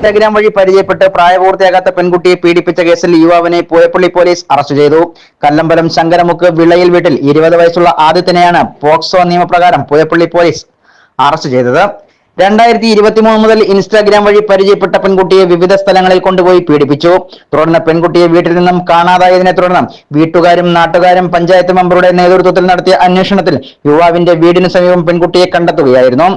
Instagram വഴി പരിചയപ്പെട്ട് പ്രായപൂർത്തിയാകാത്ത പെൺകുട്ടിയെ പീഡിപ്പിച്ച കേസിൽ യുവാവിനെ പൂയപ്പള്ളി പോലീസ് അറസ്റ്റ് ചെയ്തു. കല്ലമ്പലം ശങ്കരമുക്ക് വിളയിൽ വീട്ടിൽ 20 വയസ്സുള്ള ആദിത്യനെയാണ് പോക്സോ നിയമപ്രകാരം പൂയപ്പള്ളി പോലീസ് അറസ്റ്റ് ചെയ്തത്. 2023 മുതൽ ഇൻസ്റ്റാഗ്രാം വഴി പരിചയപ്പെട്ട പെൺകുട്ടിയെ വിവിധ സ്ഥലങ്ങളിൽ കൊണ്ടുപോയി പീഡിപ്പിച്ചു. തുടർന്ന് പെൺകുട്ടിയെ വീട്ടിൽ നിന്നും കാണാതായതിനെ തുടർന്ന് വീട്ടുകാരും നാട്ടുകാരും പഞ്ചായത്ത് മെമ്പറുടെ നേതൃത്വത്തിൽ നടത്തിയ അന്വേഷണത്തിൽ യുവാവിന്റെ വീടിന് സമീപം പെൺകുട്ടിയെ കണ്ടെത്തുകയായിരുന്നു.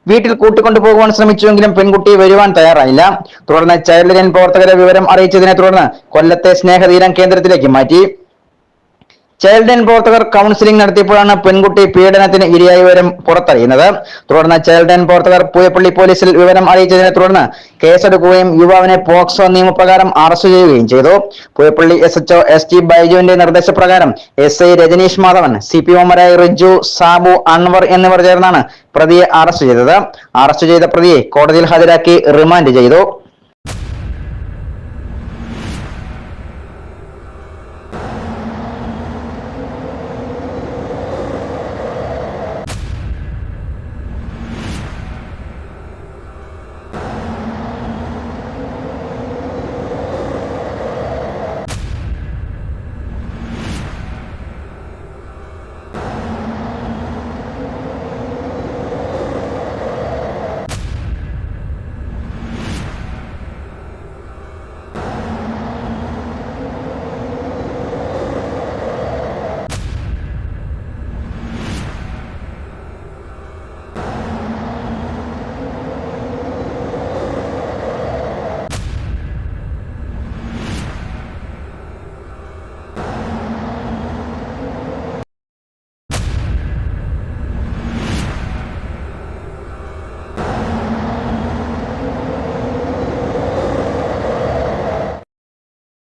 വീട്ടിൽ കൂട്ടിക്കൊണ്ടുപോകുവാൻ ശ്രമിച്ചുവെങ്കിലും പെൺകുട്ടി വരുവാൻ തയ്യാറായില്ല. തുടർന്ന് ചൈൽഡ് ലൈൻ പ്രവർത്തകരെ വിവരം അറിയിച്ചതിനെ തുടർന്ന് കൊല്ലത്തെ സ്നേഹതീരം കേന്ദ്രത്തിലേക്ക് മാറ്റി. ചൈൽഡ് ലൈൻ പ്രവർത്തകർ കൗൺസിലിംഗ് നടത്തിയപ്പോഴാണ് പെൺകുട്ടി പീഡനത്തിന് ഇരയായ വിവരം പുറത്തറിയുന്നത്. തുടർന്ന് ചൈൽഡ് ലൈൻ പ്രവർത്തകർ പൂയപ്പള്ളി പോലീസിൽ വിവരം അറിയിച്ചതിനെ തുടർന്ന് കേസെടുക്കുകയും യുവാവിനെ പോക്സോ നിയമപ്രകാരം അറസ്റ്റ് ചെയ്യുകയും ചെയ്തു. പൂയപ്പള്ളി SHO ST ബൈജുവിന്റെ നിർദ്ദേശപ്രകാരം SI രജനീഷ് മാധവൻ, CPOമാരായ റിജു, സാബു, അൻവർ എന്നിവർ ചേർന്നാണ് പ്രതിയെ അറസ്റ്റ് ചെയ്തത്. അറസ്റ്റ് ചെയ്ത പ്രതിയെ കോടതിയിൽ ഹാജരാക്കി റിമാൻഡ് ചെയ്തു.